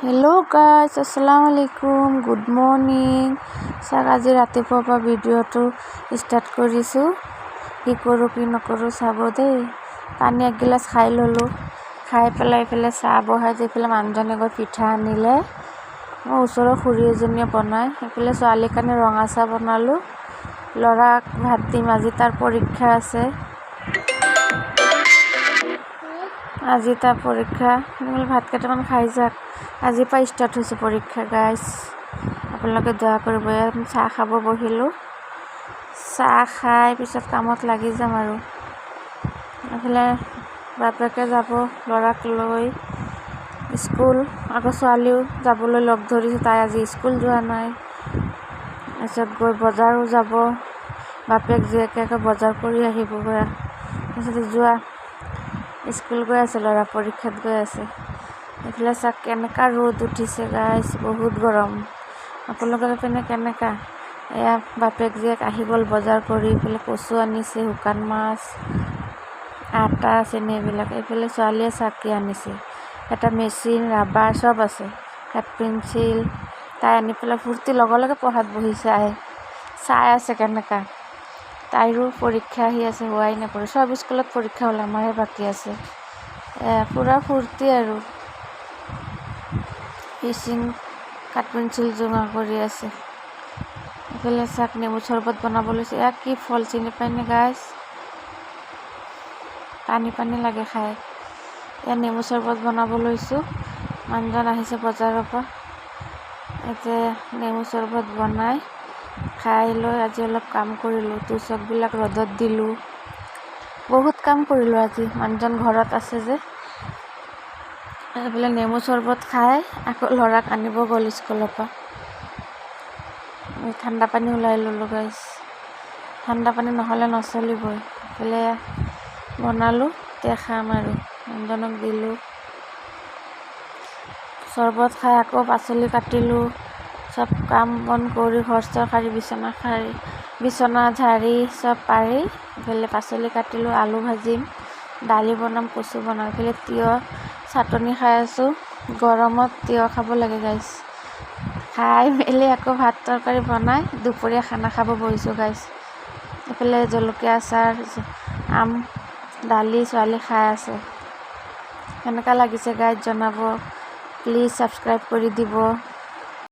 Hello' guys, আসসালামু আলাইকুম, good morning. চাওক, আজি ৰাতিপুৱাৰ পৰা ভিডিঅ'টো ষ্টাৰ্ট কৰিছোঁ। কি কৰোঁ কি নকৰোঁ চাব দেই। পানী এগিলাচ খাই ল'লোঁ। খাই পেলাই এইফালে চাহ বহাই দি পেলাই মানুহজনে গৈ পিঠা আনিলে। মই ওচৰৰ খুৰী এজনীয়ে বনাই। সেইফালে ছোৱালীৰ কাৰণে ৰঙা চাহ বনালোঁ। ল'ৰাক ভাত দিম, আজি তাৰ পৰীক্ষা আছে। আজি তাৰ পৰীক্ষা, ভাত কেইটামান খাই যাওক। আজিৰ পৰা ষ্টাৰ্ট হৈছে পৰীক্ষা গাইজ। আপোনালোকে দয়া কৰিব। চাহ খাব বহিলোঁ। চাহ খাই পিছত কামত লাগি যাম আৰু। এইফালে বাপেকে যাব ল'ৰাক লৈ স্কুল। আকৌ ছোৱালীও যাবলৈ লগ ধৰিছোঁ, তাই আজি স্কুল যোৱা নাই। তাৰপিছত গৈ বজাৰো যাব। বাপেক জীয়েকে আকৌ বজাৰ কৰি আহিব গৈ। তাৰপিছত যোৱা স্কুল গৈ আছে, ল'ৰা পৰীক্ষাত গৈ আছে। এইফালে চাওক কেনেকুৱা ৰ'দ উঠিছে গাইজ, বহুত গৰম। আপোনালোকৰ পিনে কেনেকুৱা? এয়া বাপেক জীয়েক আহি গ'ল বজাৰ কৰি। এইফালে কচু আনিছে, শুকান মাছ, আটা, চেনি এইবিলাক। এইফালে ছোৱালীয়ে চাকি আনিছে, এটা মেচিন, ৰাবাৰ চব আছে, কাঠ পেঞ্চিল। তাই আনি পেলাই ফূৰ্তি লগে লগে পঢ়াত বহিছে। চাই আছে কেনেকুৱা। তাইৰো পৰীক্ষা আহি আছে, হোৱাই নপৰে। চব স্কুলত পৰীক্ষা হ'ল, আমাৰহে বাকী আছে। পূৰা ফূৰ্তি আৰু। পেঞ্চিল, কাঠ পেঞ্চিল জমা কৰি আছে। এইফালে চাওক নেমু চৰবত বনাব লৈছে। এয়া কি ফল চিনি পায়নে গাইজ? পানী পানী লাগে খাই। এয়া নেমু চৰবত বনাব লৈছোঁ। মানুহজন আহিছে বজাৰৰ পৰা। এতিয়া নেমু চৰবত বনাই খাই লৈ আজি অলপ কাম কৰিলোঁ। তুচকবিলাক ৰ'দত দিলোঁ। বহুত কাম কৰিলোঁ আজি, মানুহজন ঘৰত আছে যে। এইফালে নেমু চৰবত খাই আকৌ ল'ৰাক আনিব গ'ল স্কুলৰ পৰা। ঠাণ্ডা পানী ওলাই ল'লোঁ গাইজ। ঠাণ্ডা পানী নহ'লে নচলিবই। এইফালে বনালোঁ, এতিয়া খাম আৰু। মানুহজনক দিলোঁ চৰবত খাই। আকৌ পাচলি কাটিলোঁ। চব কাম বন কৰি ঘৰ চৰ সাৰি বিচনা ঝাৰি চব পাৰি এইফালে পাচলি কাটিলোঁ। আলু ভাজিম, দালি বনাম, কচু বনাম। এইফালে তিয়ঁহ চাটনি খাই আছোঁ। গৰমত তিয়ঁহ খাব লাগে গাইজ। খাই মেলি আকৌ ভাত তৰকাৰী বনাই দুপৰীয়া খানা খাব বহিছোঁ গাইজ। এইফালে জলকীয়া আচাৰ, আম, দালি, ছোৱালী খাই আছে। কেনেকুৱা লাগিছে গাইজ জনাব। প্লিজ ছাবস্ক্ৰাইব কৰি দিব।